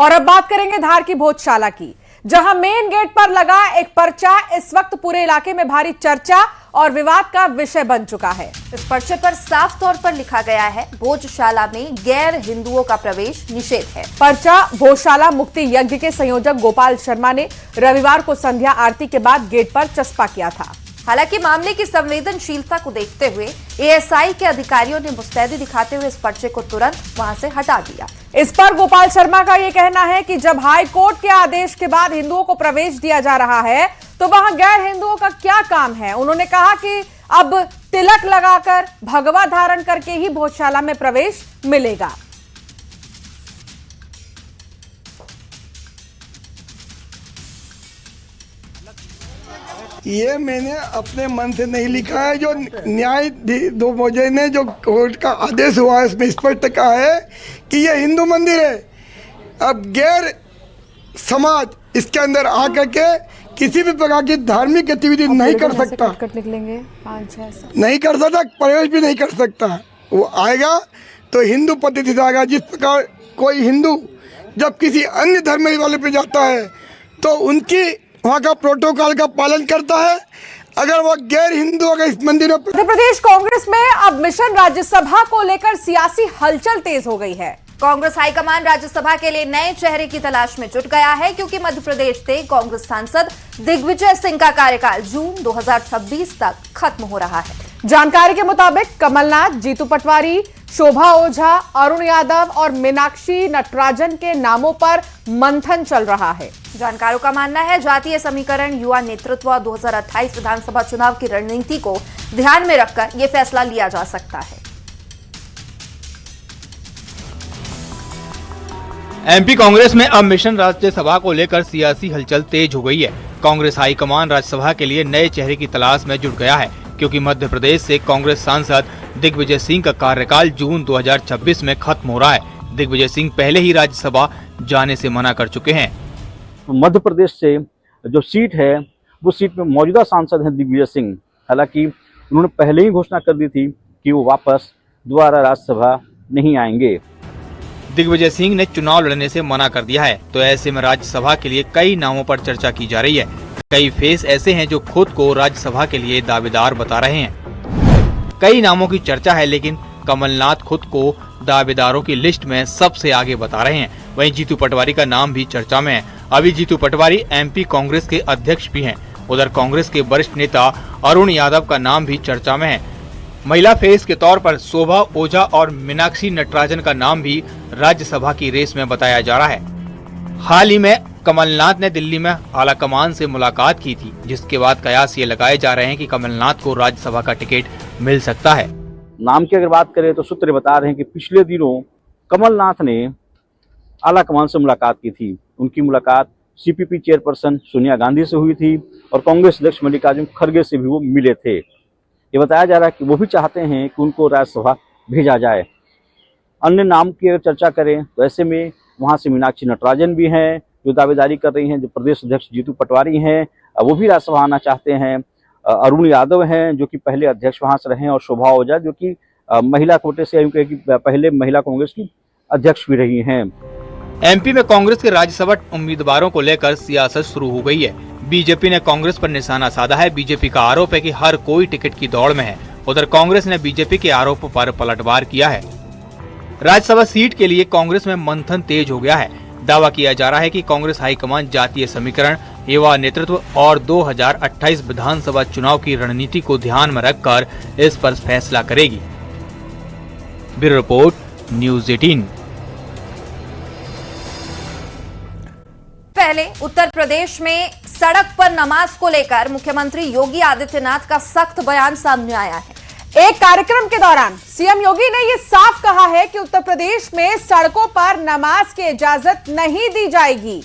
और अब बात करेंगे धार की भोजशाला की, जहां मेन गेट पर लगा एक पर्चा इस वक्त पूरे इलाके में भारी चर्चा और विवाद का विषय बन चुका है। इस पर्चे पर साफ तौर पर लिखा गया है, भोजशाला में गैर हिंदुओं का प्रवेश निषेध है। पर्चा भोजशाला मुक्ति यज्ञ के संयोजक गोपाल शर्मा ने रविवार को संध्या आरती के बाद गेट पर चस्पा किया था। हालांकि मामले की संवेदनशीलता को देखते हुए एएसआई के अधिकारियों ने मुस्तैदी दिखाते हुए इस पर्चे को तुरंत वहां से हटा दिया। इस पर गोपाल शर्मा का यह कहना है कि जब हाई कोर्ट के आदेश के बाद हिंदुओं को प्रवेश दिया जा रहा है तो वहां गैर हिंदुओं का क्या काम है। उन्होंने कहा कि अब तिलक लगाकर भगवा धारण करके ही भोजशाला में प्रवेश मिलेगा। ये मैंने अपने मन से नहीं लिखा है, जो न्याय दो मोजे ने जो कोर्ट का आदेश हुआ है इसमें स्पष्ट कहा है कि ये हिंदू मंदिर है। अब गैर समाज इसके अंदर आकर के किसी भी प्रकार की धार्मिक गतिविधि नहीं कर सकता, निकलेंगे नहीं कर सकता, प्रवेश भी नहीं कर सकता। वो आएगा तो हिंदू पद्धति से आएगा। जिस प्रकार कोई हिंदू जब किसी अन्य धर्म वाले पे जाता है तो उनकी वहाँ का प्रोटोकॉल का पालन करता है। अगर वह गैर हिंदू अगर इस मंदिर में मध्य प्रदेश कांग्रेस में अब मिशन राज्यसभा को लेकर सियासी हलचल तेज हो गई है। कांग्रेस हाईकमान राज्यसभा के लिए नए चेहरे की तलाश में जुट गया है, क्योंकि मध्य प्रदेश से कांग्रेस सांसद दिग्विजय सिंह का कार्यकाल जून 2026 तक खत्म हो रहा है। जानकारी के मुताबिक कमलनाथ, जीतू पटवारी, शोभा ओझा, अरुण यादव और मीनाक्षी नटराजन के नामों पर मंथन चल रहा है। जानकारों का मानना है जातीय समीकरण, युवा नेतृत्व, 2028 विधानसभा चुनाव की रणनीति को ध्यान में रखकर यह फैसला लिया जा सकता है। एमपी कांग्रेस में अब मिशन राज्यसभा को लेकर सियासी हलचल तेज हो गई है। कांग्रेस हाईकमान राज्यसभा के लिए नए चेहरे की तलाश में जुट गया है, क्योंकि मध्य प्रदेश से कांग्रेस सांसद दिग्विजय सिंह का कार्यकाल जून 2026 में खत्म हो रहा है। दिग्विजय सिंह पहले ही राज्यसभा जाने से मना कर चुके हैं। मध्य प्रदेश से जो सीट है वो सीट में मौजूदा सांसद हैं दिग्विजय सिंह। हालांकि उन्होंने पहले ही घोषणा कर दी थी कि वो वापस दोबारा राज्यसभा नहीं आएंगे। दिग्विजय सिंह ने चुनाव लड़ने से मना कर दिया है, तो ऐसे में राज्यसभा के लिए कई नामों पर चर्चा की जा रही है। कई फेस ऐसे हैं जो खुद को राज्यसभा के लिए दावेदार बता रहे हैं। कई नामों की चर्चा है, लेकिन कमलनाथ खुद को दावेदारों की लिस्ट में सबसे आगे बता रहे हैं। वहीं जीतू पटवारी का नाम भी चर्चा में है। अभी जीतू पटवारी एमपी कांग्रेस के अध्यक्ष भी हैं। उधर कांग्रेस के वरिष्ठ नेता अरुण यादव का नाम भी चर्चा में है। महिला फेस के तौर पर शोभा ओझा और मीनाक्षी नटराजन का नाम भी राज्यसभा की रेस में बताया जा रहा है। हाल ही में कमलनाथ ने दिल्ली में आलाकमान से मुलाकात की थी, जिसके बाद कयास ये लगाए जा रहे हैं कि कमलनाथ को राज्यसभा का टिकट मिल सकता है। नाम की अगर बात करें तो सूत्र बता रहे हैं कि पिछले दिनों कमलनाथ ने आलाकमान से मुलाकात की थी। उनकी मुलाकात सीपीपी चेयरपर्सन सोनिया गांधी से हुई थी और कांग्रेस अध्यक्ष मल्लिकार्जुन खड़गे से भी वो मिले थे। ये बताया जा रहा है कि वो भी चाहते हैं कि उनको राज्यसभा भेजा जाए। अन्य नाम की अगर चर्चा करें तो ऐसे में वहाँ से मीनाक्षी नटराजन भी हैं जो दावेदारी कर रही हैं। जो प्रदेश अध्यक्ष जीतू पटवारी हैं वो भी राज्यसभा आना चाहते हैं। अरुण यादव हैं जो कि पहले अध्यक्ष वहाँ से रहे हैं, और शोभा ओझा जो कि महिला कोटे से पहले महिला कांग्रेस की अध्यक्ष भी रही हैं। एमपी में कांग्रेस के राज्यसभा उम्मीदवारों को लेकर सियासत शुरू हो गई है। बीजेपी ने कांग्रेस पर निशाना साधा है। बीजेपी का आरोप है कि हर कोई टिकट की दौड़ में है। उधर कांग्रेस ने बीजेपी के आरोप पर पलटवार किया है। राज्यसभा सीट के लिए कांग्रेस में मंथन तेज हो गया है। दावा किया जा रहा है कि कांग्रेस हाईकमान जातीय समीकरण, युवा नेतृत्व और 2028 विधानसभा चुनाव की रणनीति को ध्यान में रखकर इस पर फैसला करेगी। Bureau report, news 18। पहले उत्तर प्रदेश में सड़क पर नमाज को लेकर मुख्यमंत्री योगी आदित्यनाथ का सख्त बयान सामने आया है। एक कार्यक्रम के दौरान सीएम योगी ने यह साफ कहा है कि उत्तर प्रदेश में सड़कों पर नमाज की इजाजत नहीं दी जाएगी।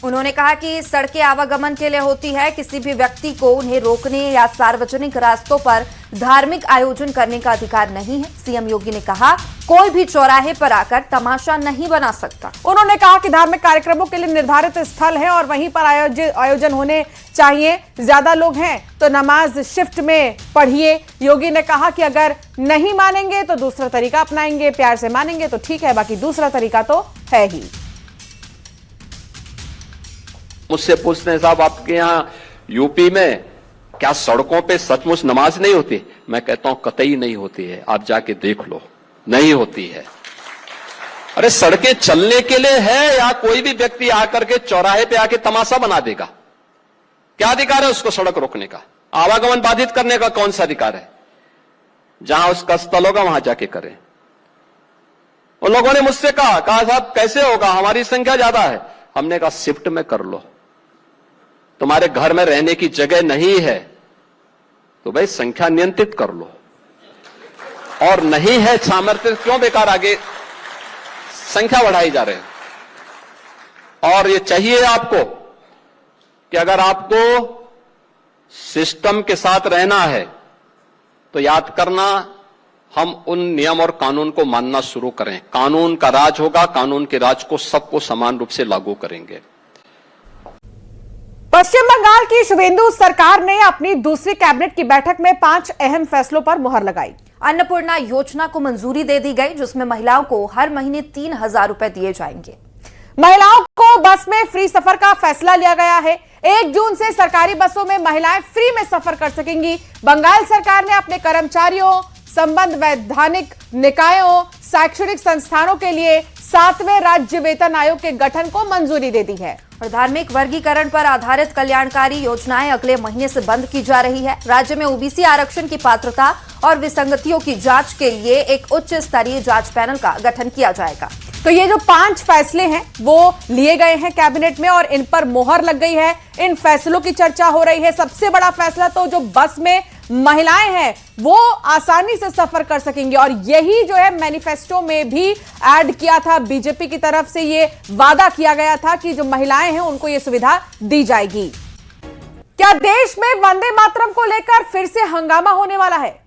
उन्होंने कहा कि सड़कें आवागमन के लिए होती है, किसी भी व्यक्ति को उन्हें रोकने या सार्वजनिक रास्तों पर धार्मिक आयोजन करने का अधिकार नहीं है। सीएम योगी ने कहा कोई भी चौराहे पर आकर तमाशा नहीं बना सकता। उन्होंने कहा कि धार्मिक कार्यक्रमों के लिए निर्धारित स्थल है और वहीं पर आयोजन होने चाहिए। ज्यादा लोग हैं तो नमाज शिफ्ट में पढ़िए। योगी ने कहा कि अगर नहीं मानेंगे तो दूसरा तरीका अपनाएंगे, प्यार से मानेंगे तो ठीक है, बाकी दूसरा तरीका तो है ही। मुझसे पूछते हैं साहब आपके यहाँ यूपी में क्या सड़कों पे सचमुच नमाज नहीं होती? मैं कहता हूं कतई नहीं होती है, आप जाके देख लो, नहीं होती है। अरे सड़कें चलने के लिए है या कोई भी व्यक्ति आकर के चौराहे पे आके तमाशा बना देगा? क्या अधिकार है उसको सड़क रोकने का? आवागमन बाधित करने का कौन सा अधिकार है? जहां उसका स्थल होगा वहां जाके करें। उन लोगों ने मुझसे कहा साहब कैसे होगा, हमारी संख्या ज्यादा है। हमने कहा शिफ्ट में कर लो, तुम्हारे घर में रहने की जगह नहीं है तो भाई संख्या नियंत्रित कर लो, और नहीं है सामर्थ्य क्यों बेकार आगे संख्या बढ़ाई जा रहे हैं। और ये चाहिए आपको कि अगर आपको सिस्टम के साथ रहना है तो याद करना, हम उन नियम और कानून को मानना शुरू करें। कानून का राज होगा, कानून के राज को सबको समान रूप से लागू करेंगे। पश्चिम बंगाल की शुभेंदु सरकार ने अपनी दूसरी कैबिनेट की बैठक में 5 अहम फैसलों पर मुहर लगाई। अन्नपूर्णा योजना को मंजूरी दे दी गई, जिसमें महिलाओं को हर महीने 3,000 रुपए दिए जाएंगे। महिलाओं को बस में फ्री सफर का फैसला लिया गया है। 1 जून से सरकारी बसों में महिलाएं फ्री में सफर कर सकेंगी। बंगाल सरकार ने अपने कर्मचारियों, संबद्ध वैधानिक निकायों, शैक्षणिक संस्थानों के लिए 7वें राज्य वेतन आयोग के गठन को मंजूरी दे दी है। और धार्मिक वर्गीकरण पर आधारित कल्याणकारी योजनाएं अगले महीने से बंद की जा रही है। राज्य में ओबीसी आरक्षण की पात्रता और विसंगतियों की जांच के लिए एक उच्च स्तरीय जांच पैनल का गठन किया जाएगा। तो ये जो 5 फैसले हैं वो लिए गए हैं कैबिनेट में और इन पर मोहर लग गई है। इन फैसलों की चर्चा हो रही है। सबसे बड़ा फैसला तो जो बस में महिलाएं हैं वो आसानी से सफर कर सकेंगी, और यही जो है मैनिफेस्टो में भी ऐड किया था। बीजेपी की तरफ से ये वादा किया गया था कि जो महिलाएं हैं उनको ये सुविधा दी जाएगी। क्या देश में वंदे मातरम को लेकर फिर से हंगामा होने वाला है?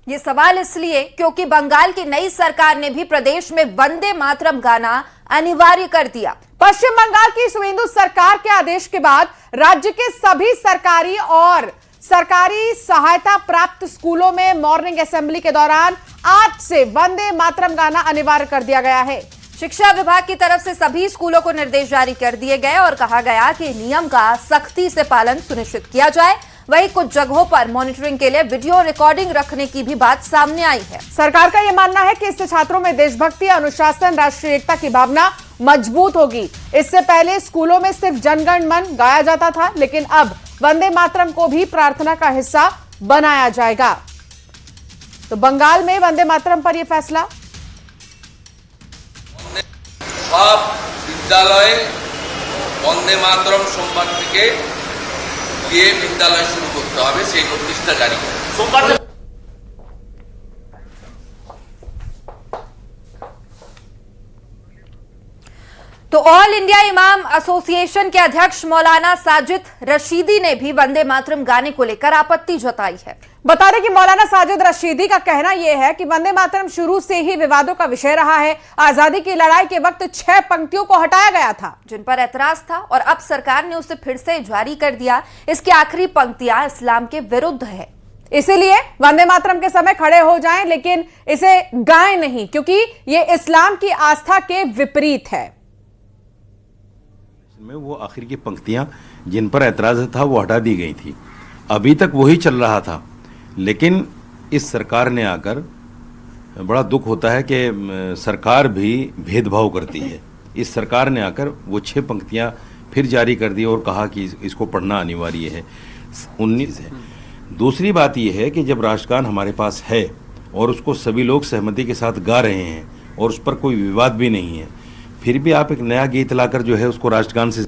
ये सवाल इसलिए क्योंकि बंगाल की नई सरकार ने भी प्रदेश में वंदे मातरम गाना अनिवार्य कर दिया। पश्चिम बंगाल की शुभेंदु सरकार के आदेश के बाद राज्य के सभी सरकारी और सरकारी सहायता प्राप्त स्कूलों में मॉर्निंग असेंबली के दौरान आज से वंदे मातरम गाना अनिवार्य कर दिया गया है। शिक्षा विभाग की तरफ से सभी स्कूलों को निर्देश जारी कर दिए गए और कहा गया कि नियम का सख्ती से पालन सुनिश्चित किया जाए। वहीं कुछ जगहों पर मॉनिटरिंग के लिए वीडियो रिकॉर्डिंग रखने की भी बात सामने आई है। सरकार का यह मानना है कि इससे छात्रों में देशभक्ति, अनुशासन, राष्ट्रीय एकता की भावना मजबूत होगी। इससे पहले स्कूलों में सिर्फ जनगण मन गाया जाता था, लेकिन अब वंदे मातरम को भी प्रार्थना का हिस्सा बनाया जाएगा। तो बंगाल में वंदे मातरम पर यह फैसला। सब विद्यालय वंदे मातरम सोमवार থেকে দিয়ে বিদ্যালয় শুরু করতে হবে, সেই নোটিশটা জারি করে সোমবার। तो ऑल इंडिया इमाम एसोसिएशन के अध्यक्ष मौलाना साजिद रशीदी ने भी वंदे मातरम गाने को लेकर आपत्ति जताई है। बता दें कि मौलाना साजिद रशीदी का कहना यह है कि वंदे मातरम शुरू से ही विवादों का विषय रहा है। आजादी की लड़ाई के वक्त 6 पंक्तियों को हटाया गया था, जिन पर ऐतराज था, और अब सरकार ने उसे फिर से जारी कर दिया। इसकी आखिरी पंक्तियां इस्लाम के विरुद्ध है, इसीलिए वंदे मातरम के समय खड़े हो जाएं, लेकिन इसे गाएं नहीं, क्योंकि ये इस्लाम की आस्था के विपरीत है। में वो आखिर की पंक्तियां जिन पर ऐतराज था वो हटा दी गई थी। अभी तक वही चल रहा था, लेकिन इस सरकार ने आकर बड़ा दुख होता है कि सरकार भी भेदभाव करती है। इस सरकार ने आकर वो 6 पंक्तियां फिर जारी कर दी और कहा कि इसको पढ़ना अनिवार्य है। 19 है। दूसरी बात यह है कि जब राष्ट्रगान हमारे पास है और उसको सभी लोग सहमति के साथ गा रहे हैं और उस पर कोई विवाद भी नहीं है, फिर भी आप एक नया गीत लाकर जो है उसको राष्ट्रगान से